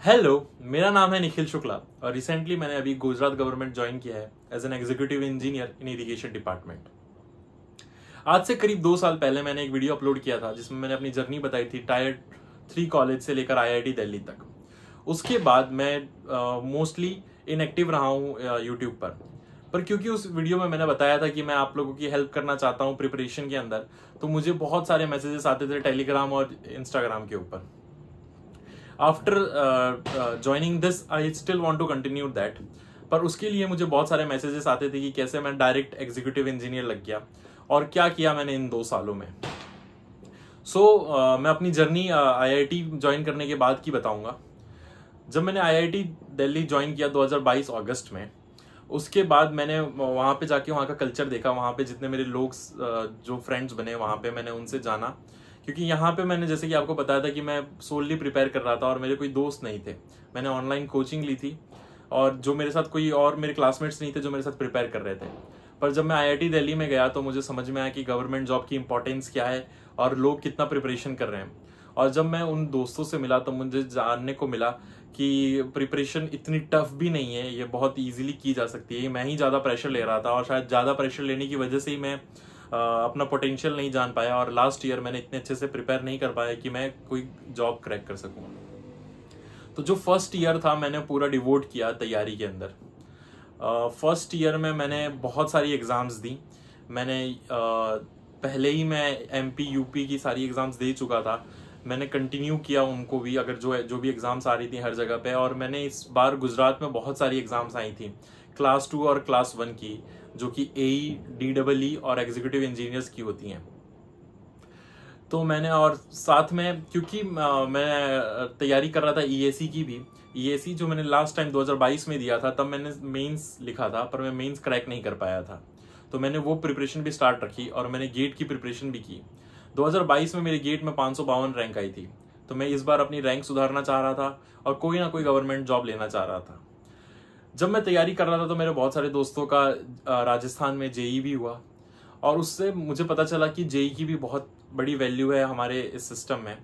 Hello, मेरा नाम है निखिल शुक्ला और रिसेंटली मैंने अभी गुजरात गवर्नमेंट ज्वाइन किया है as an executive engineer in irrigation department. आज से करीब 2 साल पहले मैंने एक वीडियो अपलोड किया था जिसमें मैंने अपनी जर्नी बताई थी टायर 3 कॉलेज से लेकर आईआईटी दिल्ली तक। उसके बाद मैं मोस्टली इनएक्टिव रहा हूँ यूट्यूब पर क्योंकि उस वीडियो में मैंने बताया था कि मैं आप लोगों की हेल्प करना चाहता हूँ प्रिपरेशन के अंदर, तो मुझे बहुत सारे मैसेजेस आते थे टेलीग्राम और इंस्टाग्राम के ऊपर। After joining this I still want to continue that, पर उसके लिए मुझे बहुत सारे मैसेजेस आते थे कि कैसे मैं डायरेक्ट एग्जीक्यूटिव इंजीनियर लग गया और क्या किया मैंने इन 2 सालों में। मैं अपनी जर्नी आईआईटी ज्वाइन करने के बाद की बताऊंगा। जब मैंने आईआईटी दिल्ली ज्वाइन किया 2022 अगस्त में, उसके बाद मैंने वहाँ पे जाके वहाँ का कल्चर देखा, वहाँ पे जितने मेरे लोग जो फ्रेंड्स बने वहाँ पे मैंने उनसे जाना, क्योंकि यहाँ पे मैंने जैसे कि आपको बताया था कि मैं सोलली प्रिपेयर कर रहा था और मेरे कोई दोस्त नहीं थे। मैंने ऑनलाइन कोचिंग ली थी और जो मेरे साथ कोई और मेरे क्लासमेट्स नहीं थे जो मेरे साथ प्रिपेयर कर रहे थे। पर जब मैं आईआईटी दिल्ली में गया तो मुझे समझ में आया कि गवर्नमेंट जॉब की इंपॉर्टेंस क्या है और लोग कितना प्रिपरेशन कर रहे हैं। और जब मैं उन दोस्तों से मिला तो मुझे जानने को मिला कि प्रिपरेशन इतनी टफ भी नहीं है, ये बहुत इजीली की जा सकती है। मैं ही ज़्यादा प्रेशर ले रहा था और शायद ज़्यादा प्रेशर लेने की वजह से ही मैं अपना पोटेंशियल नहीं जान पाया और लास्ट ईयर मैंने इतने अच्छे से प्रिपेयर नहीं कर पाया कि मैं कोई जॉब क्रैक कर सकूं। तो जो फर्स्ट ईयर था मैंने पूरा डिवोट किया तैयारी के अंदर। फर्स्ट ईयर में मैंने बहुत सारी एग्ज़ाम्स दी। मैंने पहले ही मैं एमपी यूपी की सारी एग्ज़ाम्स दे चुका था। मैंने कंटिन्यू किया उनको भी, अगर जो भी एग्ज़ाम्स आ रही थी हर जगह पे। और मैंने इस बार गुजरात में बहुत सारी एग्ज़ाम्स आई थी क्लास 2 और क्लास 1 की, जो कि एई, डीडब्ल्यूई और एग्जीक्यूटिव इंजीनियर्स की होती हैं। तो मैंने और साथ में क्योंकि मैं तैयारी कर रहा था ईएसी की भी। ईएसी जो मैंने लास्ट टाइम 2022 में दिया था, तब मैंने मेंस लिखा था पर मैं मेंस क्रैक नहीं कर पाया था। तो मैंने वो प्रिपरेशन भी स्टार्ट रखी और मैंने गेट की प्रिपरेशन भी की। 2022 में मेरी गेट में 552 रैंक आई थी। तो मैं इस बार अपनी रैंक सुधारना चाह रहा था और कोई ना कोई गवर्नमेंट जॉब लेना चाह रहा था। जब मैं तैयारी कर रहा था तो मेरे बहुत सारे दोस्तों का राजस्थान में जेई भी हुआ और उससे मुझे पता चला कि जेई की भी बहुत बड़ी वैल्यू है हमारे इस सिस्टम में।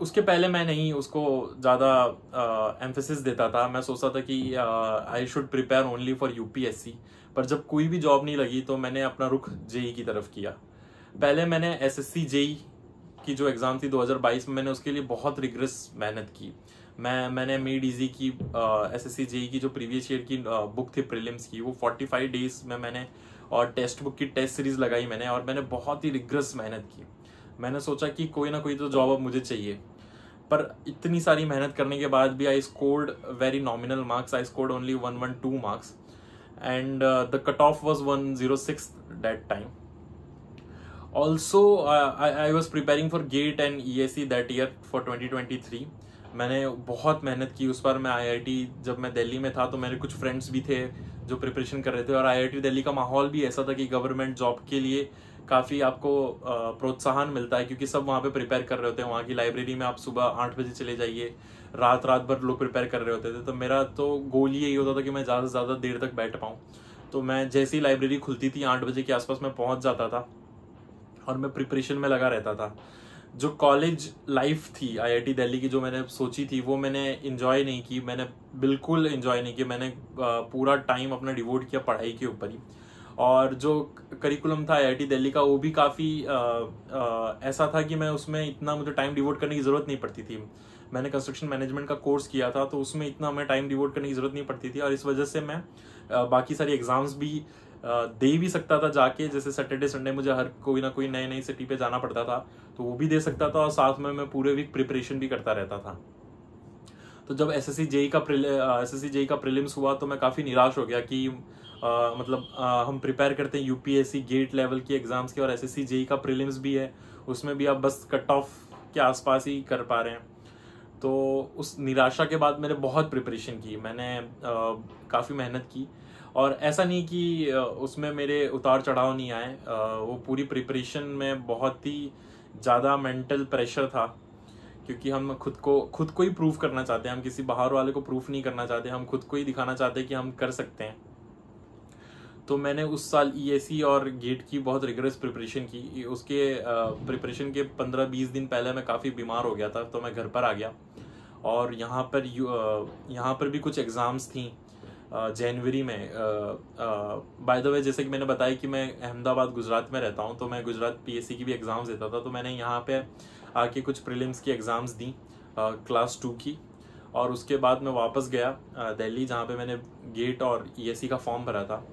उसके पहले मैं नहीं उसको ज़्यादा एम्फेसिस देता था। मैं सोचता था कि I should prepare only for UPSC. पर जब कोई भी जॉब नहीं लगी तो मैंने अपना रुख जेई की तरफ किया। पहले मैंने एसएससी जेई की जो एग्ज़ाम थी 2022 में, मैंने उसके लिए बहुत रिग्रेस मेहनत की। मैंने मेड इजी की एसएससी जेई की जो प्रीवियस ईयर की बुक थी प्रीलिम्स की, वो 45 डेज में मैंने, और टेक्स्ट बुक की टेस्ट सीरीज लगाई मैंने और मैंने बहुत ही रिग्रेस मेहनत की। मैंने सोचा कि कोई ना कोई तो जॉब अब मुझे चाहिए। पर इतनी सारी मेहनत करने के बाद भी I scored very nominal marks. I scored only 112 marks and the cut off was 106 that time. Also, I was preparing for GATE and EAC that year for 2023. मैंने बहुत मेहनत की उस बार। मैं आईआईटी जब मैं दिल्ली में था तो मेरे कुछ फ्रेंड्स भी थे जो प्रिपरेशन कर रहे थे और आईआईटी दिल्ली का माहौल भी ऐसा था कि गवर्नमेंट जॉब के लिए काफ़ी आपको प्रोत्साहन मिलता है, क्योंकि सब वहाँ पे प्रिपेयर कर रहे होते हैं। वहाँ की लाइब्रेरी में आप सुबह 8 बजे चले जाइए, रात भर लोग प्रिपेयर कर रहे होते थे। तो मेरा तो गोल यही होता था कि मैं ज़्यादा से ज़्यादा देर तक बैठ पाऊँ। तो मैं जैसे ही लाइब्रेरी खुलती थी 8 बजे के आसपास मैं पहुँच जाता था और मैं प्रिपरेशन में लगा रहता था। जो कॉलेज लाइफ थी आईआईटी दिल्ली की जो मैंने सोची थी वो मैंने एंजॉय नहीं की। मैंने बिल्कुल एंजॉय नहीं किया। मैंने पूरा टाइम अपना डिवोट किया पढ़ाई के ऊपर ही। और जो करिकुलम था आईआईटी दिल्ली का वो भी काफ़ी ऐसा था कि मैं उसमें इतना मुझे टाइम डिवोट करने की ज़रूरत नहीं पड़ती थी। मैंने कंस्ट्रक्शन मैनेजमेंट का कोर्स किया था तो उसमें इतना हमें टाइम डिवोट करने की ज़रूरत नहीं पड़ती थी और इस वजह से मैं बाकी सारी एग्ज़ाम्स भी दे भी सकता था जाके। जैसे सैटरडे संडे मुझे हर कोई ना कोई नई सिटी पे जाना पड़ता था तो वो भी दे सकता था और साथ में मैं पूरे वीक प्रिपरेशन भी करता रहता था। तो जब एसएससी जेई का प्रीलिम्स हुआ तो मैं काफ़ी निराश हो गया कि हम प्रिपेयर करते हैं यूपीएससी गेट लेवल की एग्ज़ाम्स के और एसएससी जेई का प्रीलिम्स भी है, उसमें भी आप बस कट ऑफ के आसपास ही कर पा रहे हैं। तो उस निराशा के बाद मैंने बहुत प्रिपरेशन की। मैंने काफ़ी मेहनत की और ऐसा नहीं कि उसमें मेरे उतार चढ़ाव नहीं आए। वो पूरी प्रिपरेशन में बहुत ही ज़्यादा मेंटल प्रेशर था, क्योंकि हम खुद को ही प्रूफ करना चाहते हैं। हम किसी बाहर वाले को प्रूफ नहीं करना चाहते, हम खुद को ही दिखाना चाहते हैं कि हम कर सकते हैं। तो मैंने उस साल ईएसी और गेट की बहुत रिगरस प्रिपरेशन की। उसके प्रिपरेशन के 15-20 दिन पहले मैं काफ़ी बीमार हो गया था तो मैं घर पर आ गया और यहाँ पर भी कुछ एग्ज़ाम्स थी जनवरी में। बाय द वे, जैसे कि मैंने बताया कि मैं अहमदाबाद गुजरात में रहता हूँ, तो मैं गुजरात पीएससी की भी एग्ज़ाम्स देता था। तो मैंने यहाँ पे आके कुछ प्रीलिम्स की एग्ज़ाम्स दी क्लास 2 की, और उसके बाद मैं वापस गया दिल्ली, जहाँ पे मैंने गेट और ईएससी का फॉर्म भरा था।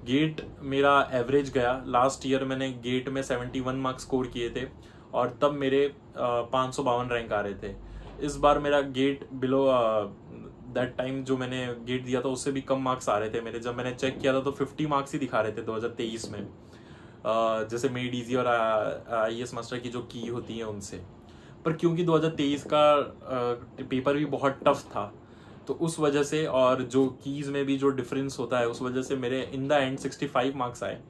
गेट मेरा एवरेज गया। लास्ट ईयर मैंने गेट में 71 मार्क्स स्कोर किए थे, और तब मेरे 552 रैंक आ रहे थे। इस बार मेरा गेट बिलो दैट टाइम जो मैंने गेट दिया था उससे भी कम मार्क्स आ रहे थे मेरे। जब मैंने चेक किया था तो 50 मार्क्स ही दिखा रहे थे 2023 में, जैसे मेड इजी और IAS मास्टर की जो की होती है उनसे। पर क्योंकि 2023 का पेपर भी बहुत टफ था, तो उस वजह से, और जो कीज़ में भी जो डिफरेंस होता है, उस वजह से मेरे इन द एंड 65 मार्क्स आए,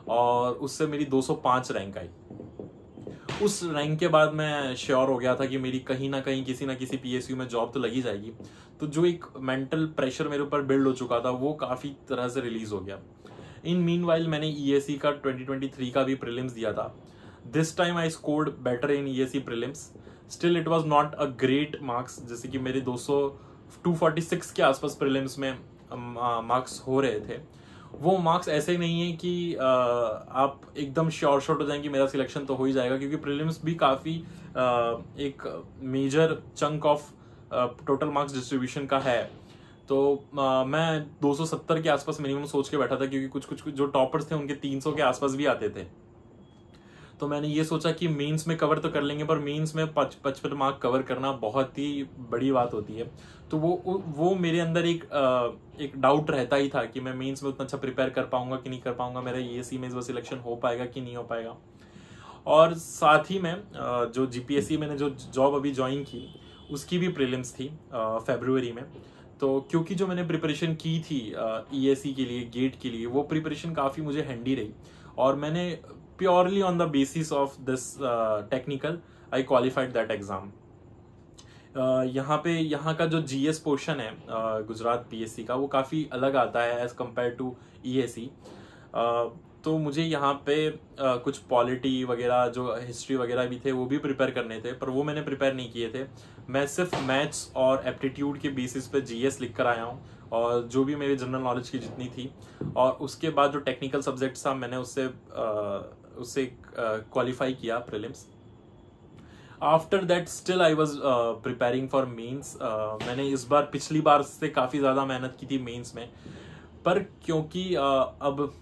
और उससे मेरी 205 रैंक आई। उस रैंक के बाद मैं श्योर हो गया था कि मेरी कहीं ना कहीं किसी ना किसी PSU में जॉब तो लगी जाएगी। तो जो एक मेंटल प्रेशर मेरे ऊपर बिल्ड हो चुका था वो काफ़ी तरह से रिलीज हो गया। इन मीनवाइल मैंने ESE का 2023 का भी प्रीलिम्स दिया था। This time I scored better in ESE prelims. Still it was not a great marks, जैसे कि मेरे 246 के आसपास प्रीलिम्स में मार्क्स हो रहे थे। वो मार्क्स ऐसे नहीं है कि आप एकदम श्योर शॉट हो जाएंगे मेरा सिलेक्शन तो हो ही जाएगा, क्योंकि प्रीलिम्स भी काफ़ी एक major chunk of total marks distribution का है। तो मैं 270 के आसपास मिनिमम सोच के बैठा था, क्योंकि कुछ जो टॉपर्स थे उनके 300 के आसपास भी आते थे। तो मैंने ये सोचा कि मेंस में कवर तो कर लेंगे, पर मेंस में 55 मार्क कवर करना बहुत ही बड़ी बात होती है। तो वो मेरे अंदर एक डाउट रहता ही था कि मैं मेंस में उतना अच्छा प्रिपेयर कर पाऊंगा कि नहीं कर पाऊंगा, मेरा ESE में वो सिलेक्शन हो पाएगा कि नहीं हो पाएगा। और साथ ही में जो GPSC मैंने जो जॉब अभी ज्वाइन की उसकी भी प्रीलिम्स थी फरवरी में। तो क्योंकि जो मैंने प्रिपरेशन की थी ESE के लिए, गेट के लिए, वो प्रिपरेशन काफ़ी मुझे हैंडी रही, और मैंने purely on the basis of this technical I qualified that exam. यहाँ का जो GS पोर्शन है गुजरात PSC का, वो काफ़ी अलग आता है एज कम्पेयर टू ESE। तो मुझे यहाँ पे कुछ पॉलिटी वगैरह, जो हिस्ट्री वगैरह भी थे, वो भी प्रिपेयर करने थे, पर वो मैंने प्रिपेयर नहीं किए थे। मैं सिर्फ मैथ्स और एप्टीट्यूड के बेसिस पे GS लिख कर आया हूँ, और जो भी मेरी जनरल नॉलेज की जितनी थी, और उसके बाद जो टेक्निकल सब्जेक्ट्स था मैंने उससे क्वालिफाई किया prelims. After that still I was preparing for mains. मैंने इस बार पिछली बार से काफ़ी ज़्यादा मेहनत की थी मेंस में, पर क्योंकि अब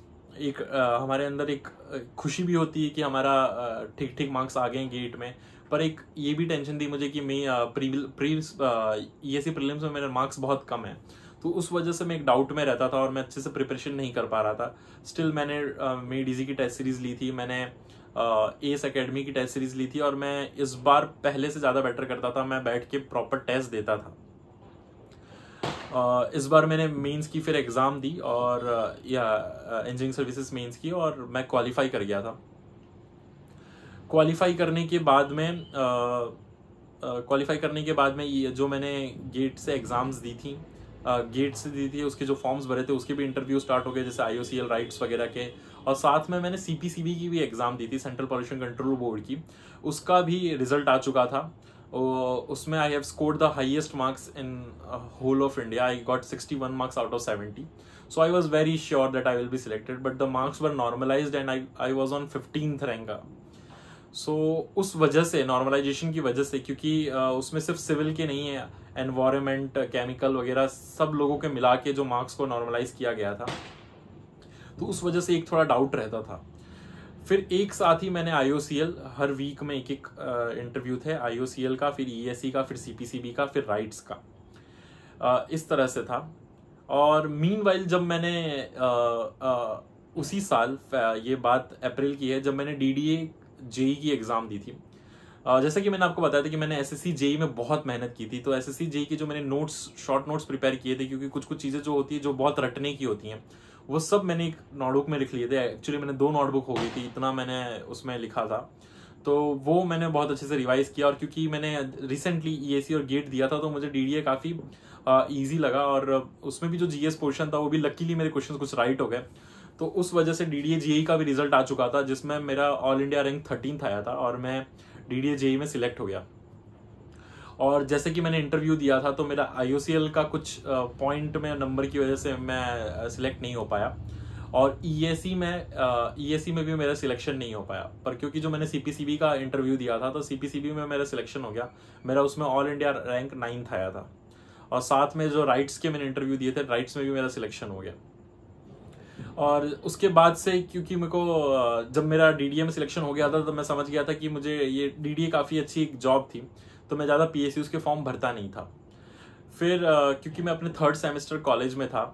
एक हमारे अंदर एक खुशी भी होती है कि हमारा ठीक ठीक मार्क्स आ गए गेट में, पर एक ये भी टेंशन थी मुझे कि मैं ESE प्रीलिम्स में मेरे मार्क्स बहुत कम है। तो उस वजह से मैं एक डाउट में रहता था, और मैं अच्छे से प्रिपरेशन नहीं कर पा रहा था। स्टिल मैंने मेड इजी की टेस्ट सीरीज ली थी, मैंने एस एकेडमी की टेस्ट सीरीज ली थी, और मैं इस बार पहले से ज़्यादा बेटर करता था। मैं बैठ के प्रॉपर टेस्ट देता था। इस बार मैंने मेंस की फिर एग्ज़ाम दी, और इंजीनियरिंग सर्विसेज मेंस की, और मैं क्वालिफाई कर गया था। क्वालिफाई करने के बाद में ये जो मैंने गेट से एग्ज़ाम्स दी थी, उसके जो फॉर्म्स भरे थे उसके भी इंटरव्यू स्टार्ट हो गए, जैसे IOCL राइट्स वगैरह के। और साथ में मैंने CPCB की भी एग्ज़ाम दी थी, सेंट्रल पॉल्यूशन कंट्रोल बोर्ड की। उसका भी रिजल्ट आ चुका था। उसमें I have scored the highest marks in whole of India. I got 61 marks out of 70। So I was very sure that I will be selected, but the marks were normalised and I was on 15th rank. सो उस वजह से, normalisation की वजह से, क्योंकि उसमें सिर्फ सिविल के नहीं है, एनवायरमेंट, केमिकल वगैरह सब लोगों के मिला के जो मार्क्स को नॉर्मलाइज किया गया था, तो उस वजह से एक थोड़ा डाउट रहता था। फिर एक साथ ही मैंने IOCL, हर वीक में एक इंटरव्यू थे, IOCL का, फिर ESE का, फिर CPCB का, फिर राइट्स का, इस तरह से था। और मीनवाइल जब मैंने उसी साल, ये बात अप्रैल की है, जब मैंने DDA JEE की एग्ज़ाम दी थी। जैसा कि मैंने आपको बताया था कि मैंने SSC JEE में बहुत मेहनत की थी, तो SSC JEE की जो मैंने शॉर्ट नोट्स प्रिपेयर किए थे, क्योंकि कुछ चीज़ें जो होती है जो बहुत रटने की होती हैं, वो सब मैंने एक नोटबुक में लिख लिए थे। एक्चुअली मैंने 2 नोटबुक हो गई थी, इतना मैंने उसमें लिखा था। तो वो मैंने बहुत अच्छे से रिवाइज किया, और क्योंकि मैंने रिसेंटली ESE और गेट दिया था, तो मुझे DDA काफ़ी ईजी लगा, और उसमें भी जो GS पोर्शन था वो भी लकीली मेरे क्वेश्चन कुछ राइट हो गए। तो उस वजह से DDA JEE का भी रिजल्ट आ चुका था, जिसमें मेरा ऑल इंडिया रैंक 13th आया था, और मैं DDA JEE में सिलेक्ट हो गया। और जैसे कि मैंने इंटरव्यू दिया था तो मेरा IOCL का कुछ पॉइंट में नंबर की वजह से मैं सिलेक्ट नहीं हो पाया, और EAC में भी मेरा सिलेक्शन नहीं हो पाया। पर क्योंकि जो मैंने CPCB का इंटरव्यू दिया था तो CPCB में मेरा सिलेक्शन हो गया, मेरा उसमें ऑल इंडिया रैंक 9th आया था। और साथ में जो राइट्स के मैंने इंटरव्यू दिए थे, राइट्स में भी मेरा सिलेक्शन हो गया। और उसके बाद से क्योंकि मेरे को जब मेरा DDA में सिलेक्शन हो गया था तो मैं समझ गया था कि मुझे ये DDA काफ़ी अच्छी जॉब थी, तो मैं ज़्यादा PSUs के फॉर्म भरता नहीं था। फिर क्योंकि मैं अपने 3rd सेमेस्टर कॉलेज में था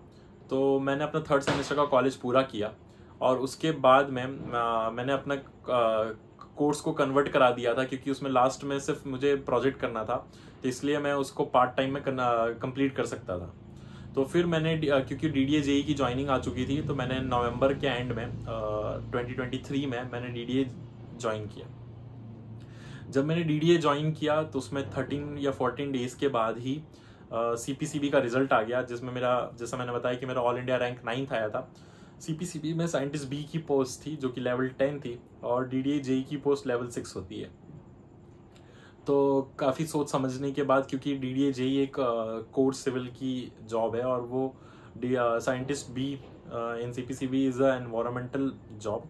तो मैंने अपना 3rd सेमेस्टर का कॉलेज पूरा किया, और उसके बाद में मैंने अपना कोर्स को कन्वर्ट करा दिया था, क्योंकि उसमें लास्ट में सिर्फ मुझे प्रोजेक्ट करना था, तो इसलिए मैं उसको पार्ट टाइम में कंप्लीट कर सकता था। तो फिर मैंने क्योंकि DDA JEE की ज्वाइनिंग आ चुकी थी तो मैंने नवंबर के एंड में 2023 में मैंने DDA ज्वाइन किया। जब मैंने DDA ज्वाइन किया तो उसमें 13 या 14 डेज के बाद ही CPCB का रिजल्ट आ गया, जिसमें मेरा, जैसा मैंने बताया कि मेरा ऑल इंडिया रैंक 9th आया था। CPCB में साइंटिस्ट B की पोस्ट थी जो कि लेवल 10 थी, और DDA JEE की पोस्ट लेवल 6 होती है। तो काफ़ी सोच समझने के बाद, क्योंकि DDA JEE एक कोर सिविल की जॉब है और वो scientist B in CPCB is a environmental job,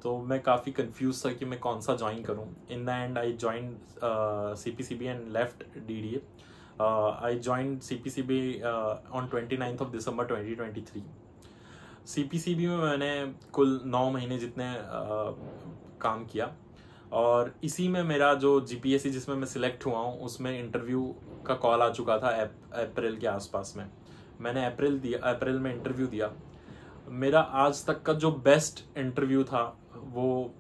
तो मैं काफ़ी कंफ्यूज था कि मैं कौन सा ज्वाइन करूं। In the and I join CPCB and left DDA। I join CPCB on 29th of December 2023। CPCB में मैंने कुल 9 महीने जितने काम किया, और इसी में मेरा जो GPSC जिसमें मैं सिलेक्ट हुआ हूँ उसमें इंटरव्यू का कॉल आ चुका था अप्रैल के आसपास में। मैंने अप्रैल में इंटरव्यू दिया। मेरा आज तक का जो बेस्ट इंटरव्यू था वो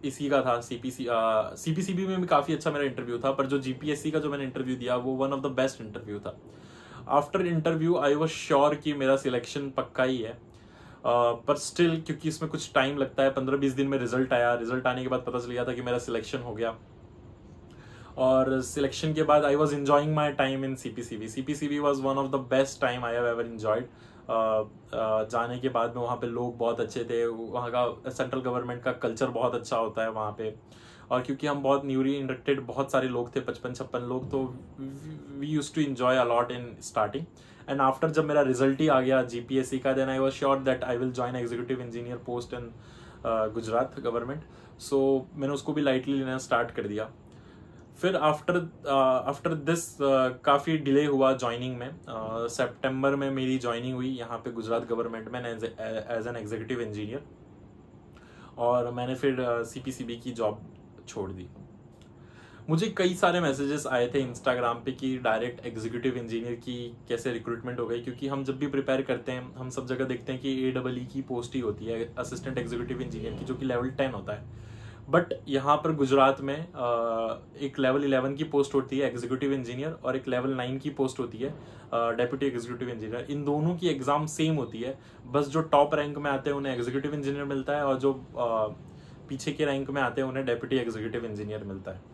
इसी का था। CPCB में भी काफ़ी अच्छा मेरा इंटरव्यू था, पर जो GPSC का जो मैंने इंटरव्यू दिया वो one of the best interview था। After interview I was sure कि मेरा सिलेक्शन पक्का ही है, पर स्टिल क्योंकि इसमें कुछ टाइम लगता है, 15-20 दिन में रिजल्ट आया। रिजल्ट आने के बाद पता चल गया था कि मेरा सिलेक्शन हो गया, और सिलेक्शन के बाद I was enjoying my time in CPCB। CPCB was one of the best time I have ever enjoyed. जाने के बाद में वहाँ पे लोग बहुत अच्छे थे, वहाँ का सेंट्रल गवर्नमेंट का कल्चर बहुत अच्छा होता है वहाँ पे, और क्योंकि हम बहुत न्यूली इंडक्टेड बहुत सारे लोग थे, 55-56 लोग, तो we use to enjoy a lot in starting. And after जब मेरा रिजल्ट ही आ गया GPSC का, then I was sure that I will join executive engineer post in Gujarat government. So मैंने उसको भी लाइटली लेना स्टार्ट कर दिया। फिर आफ्टर दिस काफ़ी डिले हुआ ज्वाइनिंग में। सितंबर में मेरी ज्वाइनिंग हुई यहाँ पे गुजरात गवर्नमेंट में एज एन एग्जीक्यूटिव इंजीनियर, और मैंने फिर CPCB की जॉब छोड़ दी। मुझे कई सारे मैसेजेस आए थे इंस्टाग्राम पे कि डायरेक्ट एग्जीक्यूटिव इंजीनियर की कैसे रिक्रूटमेंट हो गई, क्योंकि हम जब भी प्रिपेयर करते हैं हम सब जगह देखते हैं कि AEE की पोस्ट ही होती है असिस्टेंट एग्जीक्यूटिव इंजीनियर की, जो कि लेवल 10 होता है। बट यहाँ पर गुजरात में एक लेवल 11 की पोस्ट होती है एग्जीक्यूटिव इंजीनियर, और एक लेवल 9 की पोस्ट होती है डेप्यूटी एग्जीक्यूटिव इंजीनियर। इन दोनों की एग्जाम सेम होती है, बस जो टॉप रैंक में आते हैं उन्हें एग्जीक्यूटिव इंजीनियर मिलता है, और जो पीछे के रैंक में आते हैं उन्हें डेप्यूटी एग्जीक्यूटिव इंजीनियर मिलता है।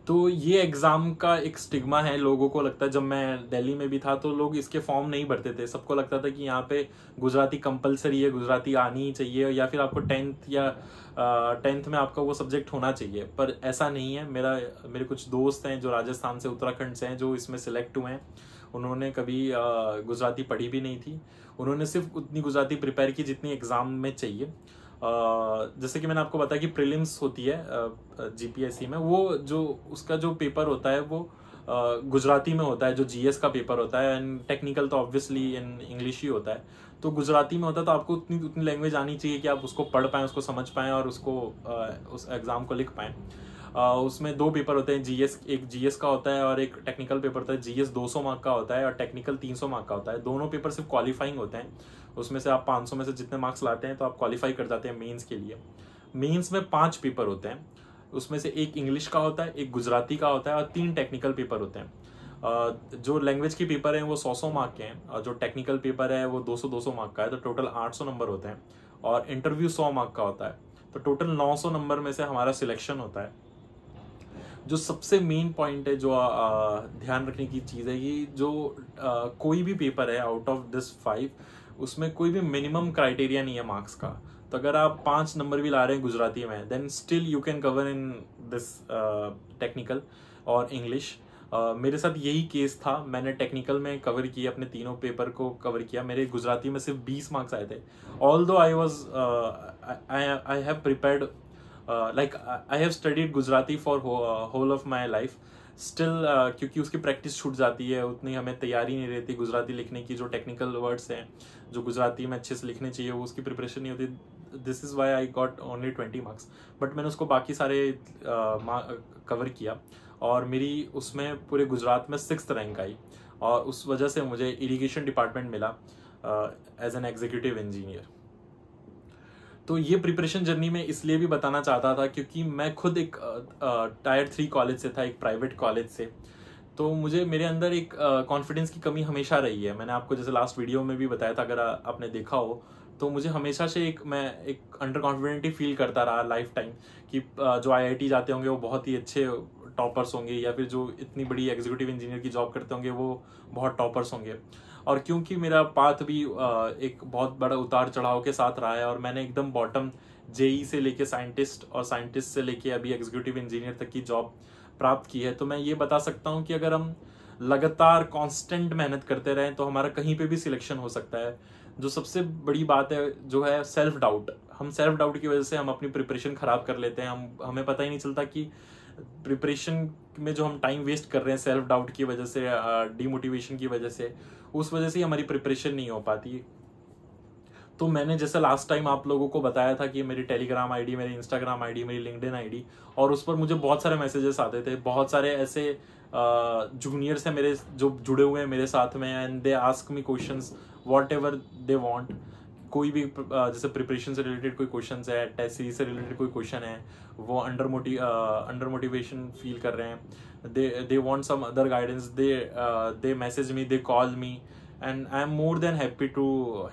तो ये एग्ज़ाम का एक स्टिग्मा है, लोगों को लगता है। जब मैं दिल्ली में भी था तो लोग इसके फॉर्म नहीं भरते थे, सबको लगता था कि यहाँ पे गुजराती कंपलसरी है, गुजराती आनी ही चाहिए, या फिर आपको 10th में आपका वो सब्जेक्ट होना चाहिए। पर ऐसा नहीं है। मेरे कुछ दोस्त हैं जो राजस्थान से, उत्तराखंड से हैं, जो इसमें सिलेक्ट हुए हैं। उन्होंने कभी गुजराती पढ़ी भी नहीं थी, उन्होंने सिर्फ उतनी गुजराती प्रिपेयर की जितनी एग्ज़ाम में चाहिए। जैसे कि मैंने आपको बताया कि प्रीलिम्स होती है GPSC में, वो जो उसका जो पेपर होता है वो गुजराती में होता है, जो GS का पेपर होता है। एंड टेक्निकल तो ऑब्वियसली इन इंग्लिश ही होता है, तो गुजराती में होता है। तो आपको उतनी लैंग्वेज आनी चाहिए कि आप उसको पढ़ पाएँ, उसको समझ पाएँ, और उसको उस एग्ज़ाम को लिख पाएँ। उसमें 2 पेपर होते हैं, एक GS का होता है और एक टेक्निकल पेपर होता है। GS 200 मार्क का होता है और टेक्निकल 300 मार्क का होता है। दोनों पेपर सिर्फ क्वालिफाइंग होते हैं, उसमें से आप 500 में से जितने मार्क्स लाते हैं तो आप क्वालिफाई कर जाते हैं मेंस के लिए। मेंस में 5 पेपर होते हैं, उसमें से एक इंग्लिश का होता है, एक गुजराती का होता है, और 3 टेक्निकल पेपर होते हैं। जो लैंग्वेज के पेपर हैं वो 100 मार्क के हैं, और जो टेक्निकल पेपर है वो 200 मार्क का है। तो टोटल 800 नंबर होते हैं, और इंटरव्यू 100 मार्क का होता है। तो टोटल 900 नंबर में से हमारा सिलेक्शन होता है। जो सबसे मेन पॉइंट है, जो ध्यान रखने की चीज़ है, कि जो कोई भी पेपर है आउट ऑफ दिस 5, उसमें कोई भी मिनिमम क्राइटेरिया नहीं है मार्क्स का। तो अगर आप 5 नंबर भी ला रहे हैं गुजराती में, then still you can cover in this technical. और इंग्लिश। मेरे साथ यही केस था। मैंने टेक्निकल में कवर किया, अपने तीनों पेपर को कवर किया। मेरे गुजराती में सिर्फ 20 मार्क्स आए थे। Although I have prepared, like I have studied Gujarati for whole of my life. Still क्योंकि उसकी प्रैक्टिस छूट जाती है, उतनी हमें तैयारी नहीं रहती गुजराती लिखने की। जो टेक्निकल वर्ड्स हैं जो गुजराती में अच्छे से लिखने चाहिए, वो उसकी प्रिपरेशन नहीं होती। This is why I got only 20 marks. But मैंने उसको बाकी सारे कवर किया और मेरी उसमें पूरे गुजरात में 6th रैंक आई, और उस वजह से मुझे इरिगेशन डिपार्टमेंट मिला एज एन एग्जीक्यूटिव इंजीनियर। तो ये प्रिपरेशन जर्नी में इसलिए भी बताना चाहता था क्योंकि मैं खुद एक टायर 3 कॉलेज से था, एक प्राइवेट कॉलेज से। तो मुझे मेरे अंदर एक कॉन्फिडेंस की कमी हमेशा रही है। मैंने आपको जैसे लास्ट वीडियो में भी बताया था, अगर आपने देखा हो तो मुझे हमेशा से मैं एक अंडर कॉन्फिडेंट ही फील करता रहा लाइफ टाइम कि जो IIT जाते होंगे वो बहुत ही अच्छे टॉपर्स होंगे, या फिर जो इतनी बड़ी एग्जीक्यूटिव इंजीनियर की जॉब करते होंगे वो बहुत टॉपर्स होंगे। और क्योंकि मेरा पाथ भी एक बहुत बड़ा उतार चढ़ाव के साथ रहा है, और मैंने एकदम बॉटम JEE से लेके साइंटिस्ट, और साइंटिस्ट से लेके अभी एग्जीक्यूटिव इंजीनियर तक की जॉब प्राप्त की है, तो मैं ये बता सकता हूँ कि अगर हम लगातार कांस्टेंट मेहनत करते रहें तो हमारा कहीं पे भी सिलेक्शन हो सकता है। जो सबसे बड़ी बात है जो है सेल्फ डाउट। हम सेल्फ डाउट की वजह से हम अपनी प्रिपरेशन खराब कर लेते हैं। हमें पता ही नहीं चलता कि प्रिपरेशन में जो हम टाइम वेस्ट कर रहे हैं सेल्फ डाउट की वजह से, डीमोटिवेशन की वजह से, उस वजह से ही हमारी प्रिपरेशन नहीं हो पाती। तो मैंने जैसे लास्ट टाइम आप लोगों को बताया था कि मेरी टेलीग्राम आईडी, मेरी इंस्टाग्राम आईडी, मेरी लिंक्डइन आईडी, और उस पर मुझे बहुत सारे मैसेजेस आते थे। बहुत सारे ऐसे जूनियर्स हैं मेरे जो जुड़े हुए हैं मेरे साथ में, and they ask me questions whatever they want. कोई भी जैसे प्रिपरेशन से रिलेटेड कोई क्वेश्चंस है, टेस्ट सीरीज से रिलेटेड कोई क्वेश्चन है, वो अंडर मोटिवेशन फील कर रहे हैं, they want some other guidance, they message me, they call me, and I am more than happy to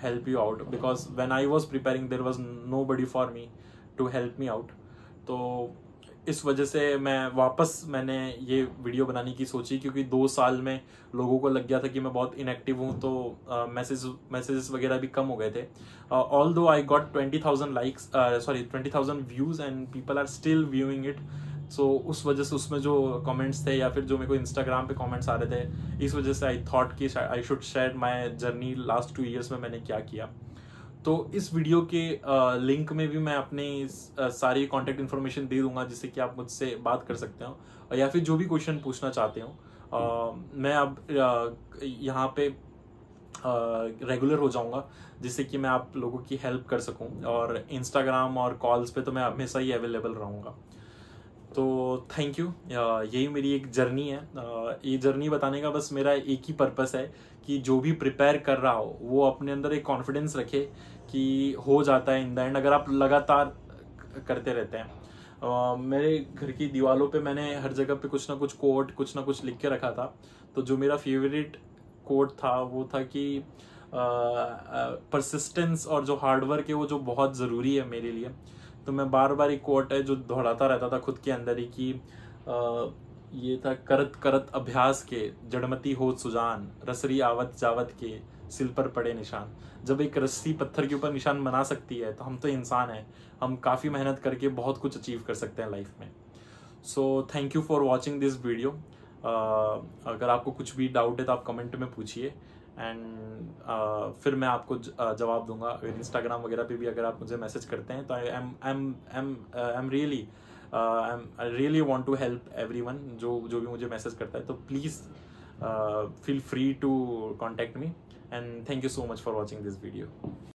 help you out because when I was preparing there was nobody for me to help me out। तो इस वजह से मैंने ये video बनाने की सोची, क्योंकि 2 साल में लोगों को लग गया था कि मैं बहुत इनएक्टिव हूँ, तो मैसेजेस वगैरह भी कम हो गए थे। Although I got 20,000 likes, 20,000 views and people are still viewing it. So उस वजह से उसमें जो कमेंट्स थे या फिर जो मेरे को इंस्टाग्राम पे कमेंट्स आ रहे थे, इस वजह से आई थॉट कि I should share my journey last 2 years में मैंने क्या किया। तो इस वीडियो के लिंक में भी मैं अपनी सारी कॉन्टैक्ट इन्फॉर्मेशन दे दूंगा, जिससे कि आप मुझसे बात कर सकते हो, या फिर जो भी क्वेश्चन पूछना चाहते हो। मैं अब यहाँ पे रेगुलर हो जाऊंगा, जिससे कि मैं आप लोगों की हेल्प कर सकूं, और इंस्टाग्राम और कॉल्स पे तो मैं हमेशा ही अवेलेबल रहूँगा। तो थैंक यू। यही मेरी एक जर्नी है। ये जर्नी बताने का बस मेरा एक ही पर्पस है कि जो भी प्रिपेयर कर रहा हो वो अपने अंदर एक कॉन्फिडेंस रखे कि हो जाता है इन द एंड, अगर आप लगातार करते रहते हैं। मेरे घर की दीवारों पे मैंने हर जगह पे कुछ ना कुछ कोट, कुछ ना कुछ लिख के रखा था। तो जो मेरा फेवरेट कोट था वो था कि परसिस्टेंस और जो हार्डवर्क है वो जो बहुत ज़रूरी है मेरे लिए। तो मैं बार बार एक कोट है जो दोहराता रहता था खुद के अंदर ही कि ये था, करत करत अभ्यास के जड़मती हो सुजान, रसरी आवत जावत के सिल पर पड़े निशान। जब एक रस्सी पत्थर के ऊपर निशान बना सकती है तो हम तो इंसान हैं, हम काफ़ी मेहनत करके बहुत कुछ अचीव कर सकते हैं लाइफ में। So thank you for watching this video. अगर आपको कुछ भी डाउट है तो आप कमेंट में पूछिए, एंड फिर मैं आपको जवाब दूंगा। अगर इंस्टाग्राम वगैरह पे भी अगर आप मुझे मैसेज करते हैं तो I really want to help everyone जो भी मुझे मैसेज करता है। तो please feel free to contact me, and thank you so much for watching this video.